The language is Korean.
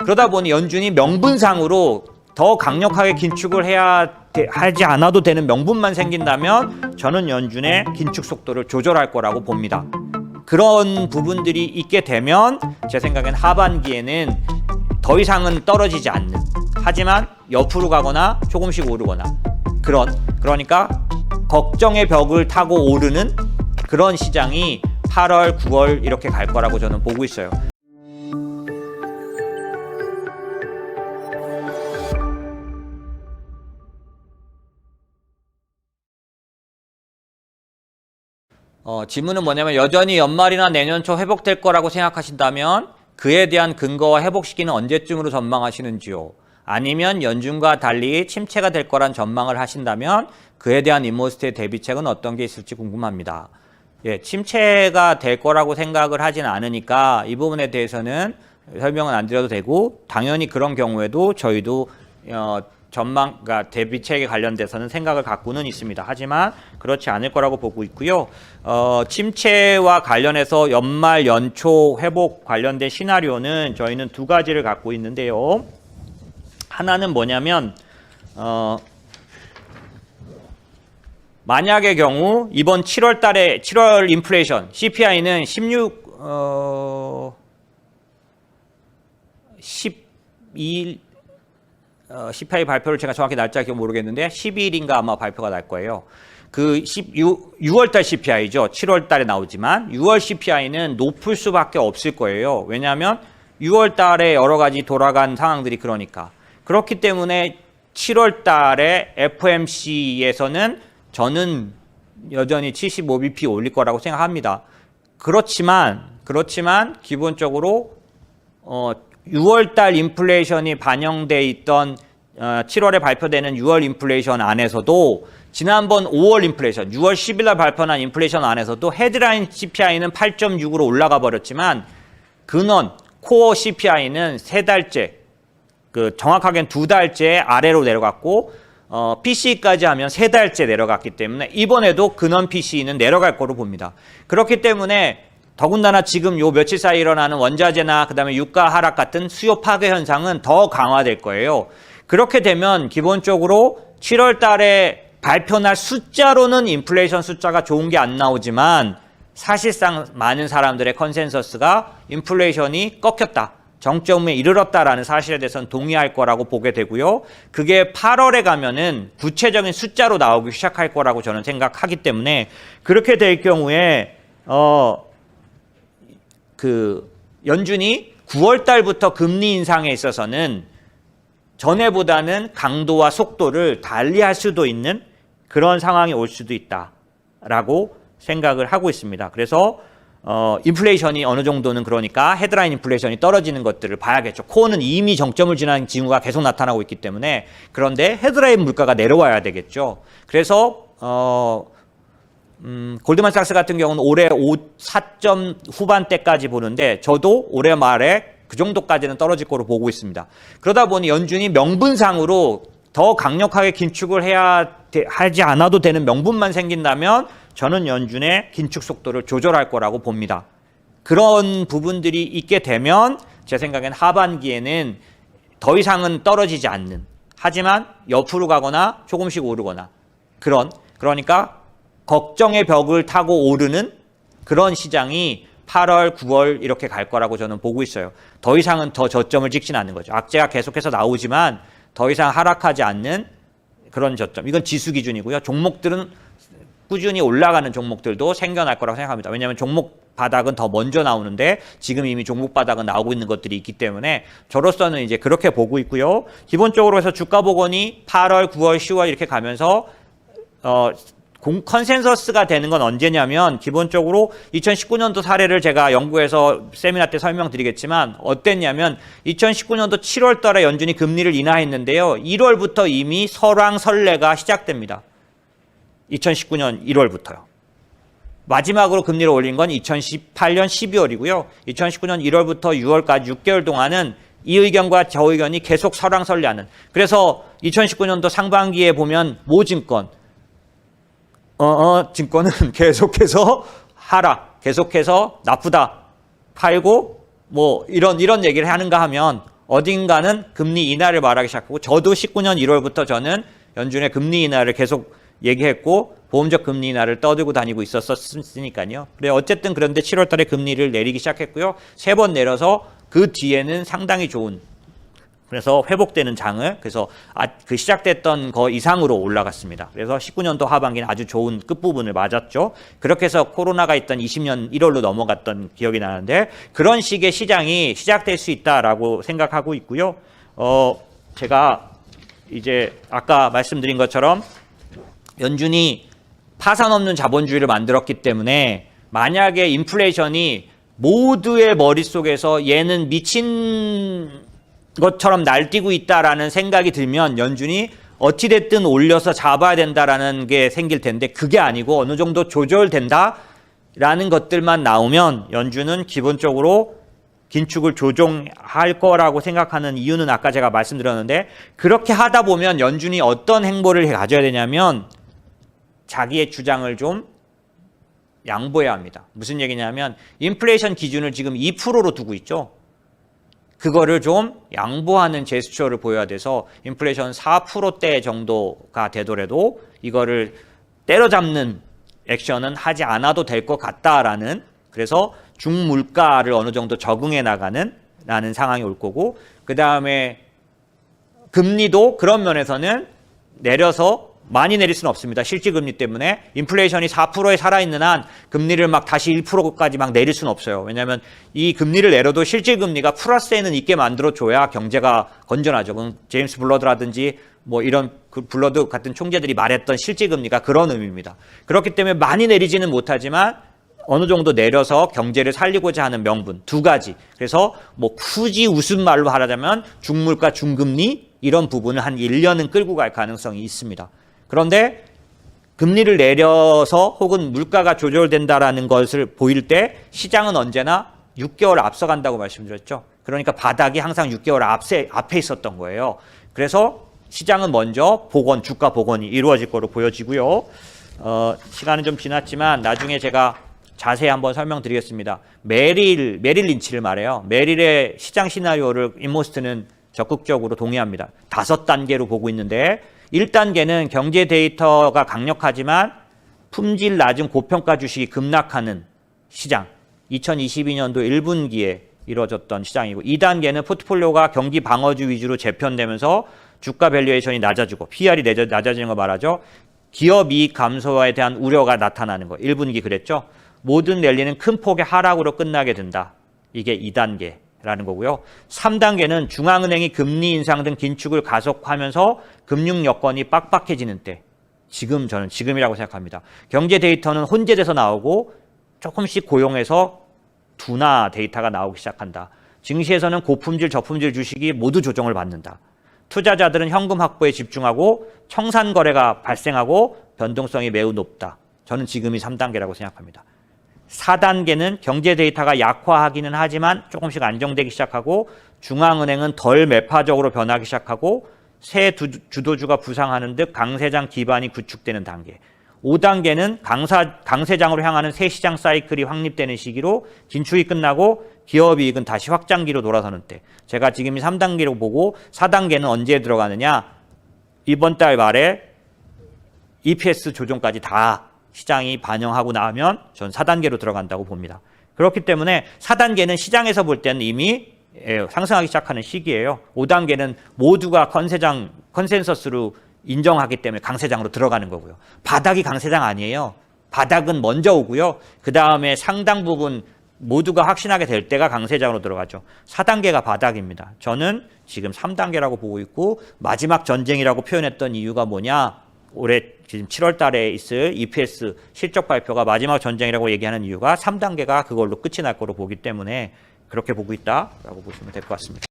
그러다 보니 연준이 명분상으로 더 강력하게 긴축을 하지 않아도 되는 명분만 생긴다면 저는 연준의 긴축 속도를 조절할 거라고 봅니다. 그런 부분들이 있게 되면 제 생각엔 하반기에는 더 이상은 떨어지지 않는, 하지만 옆으로 가거나 조금씩 오르거나 그러니까 걱정의 벽을 타고 오르는 그런 시장이 8월, 9월 이렇게 갈 거라고 저는 보고 있어요. 질문은 뭐냐면 여전히 연말이나 내년 초 회복될 거라고 생각하신다면 그에 대한 근거와 회복 시기는 언제쯤으로 전망하시는지요? 아니면 연준과 달리 침체가 될 거란 전망을 하신다면 그에 대한 인모스트의 대비책은 어떤 게 있을지 궁금합니다. 예, 침체가 될 거라고 생각을 하진 않으니까 이 부분에 대해서는 설명은 안 드려도 되고, 당연히 그런 경우에도 저희도 그러니까 대비책에 관련돼서는 생각을 갖고는 있습니다. 하지만 그렇지 않을 거라고 보고 있고요. 침체와 관련해서 연말 연초 회복 관련된 시나리오는 저희는 두 가지를 갖고 있는데요. 하나는 뭐냐면 만약의 경우 이번 7월 달에 7월 인플레이션 CPI는 12일 CPI 발표를 제가 정확히 날짜 기억 모르겠는데 12일인가 아마 발표가 날 거예요. 그 6월달 CPI죠. 7월달에 나오지만 6월 CPI는 높을 수밖에 없을 거예요. 왜냐하면 6월달에 여러 가지 돌아간 상황들이 그러니까. 그렇기 때문에 7월달에 FOMC에서는 저는 여전히 75bp 올릴 거라고 생각합니다. 그렇지만 기본적으로 6월달 인플레이션이 반영돼 있던 7월에 발표되는 6월 인플레이션 안에서도 지난번 5월 인플레이션, 6월 10일 날 발표한 인플레이션 안에서도 헤드라인 CPI는 8.6으로 올라가 버렸지만 근원, 코어 CPI는 3달째, 정확하게는 2달째 아래로 내려갔고 PCE까지 하면 3달째 내려갔기 때문에 이번에도 근원 PCE는 내려갈 거로 봅니다. 그렇기 때문에 더군다나 지금 요 며칠 사이 일어나는 원자재나 그다음에 유가 하락 같은 수요 파괴 현상은 더 강화될 거예요. 그렇게 되면 기본적으로 7월 달에 발표날 숫자로는 인플레이션 숫자가 좋은 게 안 나오지만 사실상 많은 사람들의 컨센서스가 인플레이션이 꺾였다, 정점에 이르렀다라는 사실에 대해서는 동의할 거라고 보게 되고요. 그게 8월에 가면은 구체적인 숫자로 나오기 시작할 거라고 저는 생각하기 때문에 그렇게 될 경우에 연준이 9월 달부터 금리 인상에 있어서는 전에보다는 강도와 속도를 달리할 수도 있는 그런 상황이 올 수도 있다라고 생각을 하고 있습니다. 그래서 인플레이션이 어느 정도는 그러니까 헤드라인 인플레이션이 떨어지는 것들을 봐야겠죠. 코어는 이미 정점을 지난 징후가 계속 나타나고 있기 때문에. 그런데 헤드라인 물가가 내려와야 되겠죠. 그래서 골드만삭스 같은 경우는 올해 4점 후반대까지 보는데 저도 올해 말에 그 정도까지는 떨어질 거로 보고 있습니다. 그러다 보니 연준이 명분상으로 더 강력하게 긴축을 하지 않아도 되는 명분만 생긴다면 저는 연준의 긴축 속도를 조절할 거라고 봅니다. 그런 부분들이 있게 되면 제 생각엔 하반기에는 더 이상은 떨어지지 않는, 하지만 옆으로 가거나 조금씩 오르거나 그러니까 걱정의 벽을 타고 오르는 그런 시장이 8월, 9월 이렇게 갈 거라고 저는 보고 있어요. 더 이상은 더 저점을 찍지는 않는 거죠. 악재가 계속해서 나오지만 더 이상 하락하지 않는 그런 저점. 이건 지수 기준이고요. 종목들은 꾸준히 올라가는 종목들도 생겨날 거라고 생각합니다. 왜냐하면 종목 바닥은 더 먼저 나오는데 지금 이미 종목 바닥은 나오고 있는 것들이 있기 때문에 저로서는 이제 그렇게 보고 있고요. 기본적으로 해서 주가 복원이 8월, 9월, 10월 이렇게 가면서 컨센서스가 되는 건 언제냐면 기본적으로 2019년도 사례를 제가 연구해서 세미나 때 설명드리겠지만 어땠냐면 2019년도 7월 달에 연준이 금리를 인하했는데요. 1월부터 이미 설왕설래가 시작됩니다. 2019년 1월부터요. 마지막으로 금리를 올린 건 2018년 12월이고요. 2019년 1월부터 6월까지 6개월 동안은 이 의견과 저 의견이 계속 설왕설래하는. 그래서 2019년도 상반기에 보면 모증권, 증권은 계속해서 하락, 계속해서 나쁘다, 팔고 뭐 이런 얘기를 하는가 하면 어딘가는 금리 인하를 말하기 시작하고 저도 19년 1월부터 저는 연준의 금리 인하를 계속 얘기했고 보험적 금리 인하를 떠들고 다니고 있었으니까요. 그래 어쨌든 그런데 7월 달에 금리를 내리기 시작했고요. 3번 내려서 그 뒤에는 상당히 좋은 그래서 회복되는 장을 그래서 그 시작됐던 거 이상으로 올라갔습니다. 그래서 19년도 하반기는 아주 좋은 끝부분을 맞았죠. 그렇게 해서 코로나가 있던 20년 1월로 넘어갔던 기억이 나는데 그런 식의 시장이 시작될 수 있다라고 생각하고 있고요. 제가 이제 아까 말씀드린 것처럼 연준이 파산 없는 자본주의를 만들었기 때문에 만약에 인플레이션이 모두의 머릿속에서 얘는 미친 것처럼 날뛰고 있다라는 생각이 들면 연준이 어찌됐든 올려서 잡아야 된다라는 게 생길 텐데 그게 아니고 어느 정도 조절된다라는 것들만 나오면 연준은 기본적으로 긴축을 조정할 거라고 생각하는 이유는 아까 제가 말씀드렸는데 그렇게 하다 보면 연준이 어떤 행보를 가져야 되냐면 자기의 주장을 좀 양보해야 합니다. 무슨 얘기냐면 인플레이션 기준을 지금 2%로 두고 있죠. 그거를 좀 양보하는 제스처를 보여야 돼서 인플레이션 4%대 정도가 되더라도 이거를 때려잡는 액션은 하지 않아도 될 것 같다라는 그래서 중물가를 어느 정도 적응해 나가는 라는 상황이 올 거고 그 다음에 금리도 그런 면에서는 내려서 많이 내릴 수는 없습니다. 실질금리 때문에 인플레이션이 4%에 살아있는 한 금리를 막 다시 1%까지 막 내릴 수는 없어요. 왜냐하면 이 금리를 내려도 실질금리가 플러스에는 있게 만들어줘야 경제가 건전하죠. 그럼 제임스 블러드라든지 뭐 이런 그 블러드 같은 총재들이 말했던 실질금리가 그런 의미입니다. 그렇기 때문에 많이 내리지는 못하지만 어느 정도 내려서 경제를 살리고자 하는 명분 두 가지. 그래서 뭐 굳이 웃은 말로 하자면 중물가 중금리 이런 부분을 한 1년은 끌고 갈 가능성이 있습니다. 그런데 금리를 내려서 혹은 물가가 조절된다라는 것을 보일 때 시장은 언제나 6개월 앞서간다고 말씀드렸죠. 그러니까 바닥이 항상 6개월 앞에 있었던 거예요. 그래서 시장은 먼저 복원, 주가 복원이 이루어질 거로 보여지고요. 시간은 좀 지났지만 나중에 제가 자세히 한번 설명드리겠습니다. 메릴 린치를 말해요. 메릴의 시장 시나리오를 인모스트는 적극적으로 동의합니다. 5단계로 보고 있는데 1단계는 경제 데이터가 강력하지만 품질 낮은 고평가 주식이 급락하는 시장. 2022년도 1분기에 이루어졌던 시장이고 2단계는 포트폴리오가 경기 방어주 위주로 재편되면서 주가 밸류에이션이 낮아지고 PR이 낮아지는 거 말하죠. 기업 이익 감소에 대한 우려가 나타나는 거. 1분기 그랬죠. 모든 랠리는 큰 폭의 하락으로 끝나게 된다. 이게 2단계라는 거고요. 3단계는 중앙은행이 금리 인상 등 긴축을 가속하면서 금융 여건이 빡빡해지는 때. 저는 지금이라고 생각합니다. 경제 데이터는 혼재돼서 나오고 조금씩 고용해서 둔화 데이터가 나오기 시작한다. 증시에서는 고품질, 저품질 주식이 모두 조정을 받는다. 투자자들은 현금 확보에 집중하고 청산 거래가 발생하고 변동성이 매우 높다. 저는 지금이 3단계라고 생각합니다. 4단계는 경제 데이터가 약화하기는 하지만 조금씩 안정되기 시작하고 중앙은행은 덜 매파적으로 변하기 시작하고 새 주도주가 부상하는 듯 강세장 기반이 구축되는 단계. 5단계는 강세장으로 향하는 새 시장 사이클이 확립되는 시기로 긴축이 끝나고 기업이익은 다시 확장기로 돌아서는 때. 제가 지금이 3단계로 보고 4단계는 언제 들어가느냐. 이번 달 말에 EPS 조정까지 다 시장이 반영하고 나면 전 4단계로 들어간다고 봅니다. 그렇기 때문에 4단계는 시장에서 볼 때는 이미 상승하기 시작하는 시기예요. 5단계는 모두가 컨센서스로 인정하기 때문에 강세장으로 들어가는 거고요. 바닥이 강세장 아니에요. 바닥은 먼저 오고요. 그 다음에 상당 부분 모두가 확신하게 될 때가 강세장으로 들어가죠. 4단계가 바닥입니다. 저는 지금 3단계라고 보고 있고 마지막 전쟁이라고 표현했던 이유가 뭐냐. 올해 지금 7월 달에 있을 EPS 실적 발표가 마지막 전쟁이라고 얘기하는 이유가 3단계가 그걸로 끝이 날 거로 보기 때문에 그렇게 보고 있다라고 보시면 될 것 같습니다.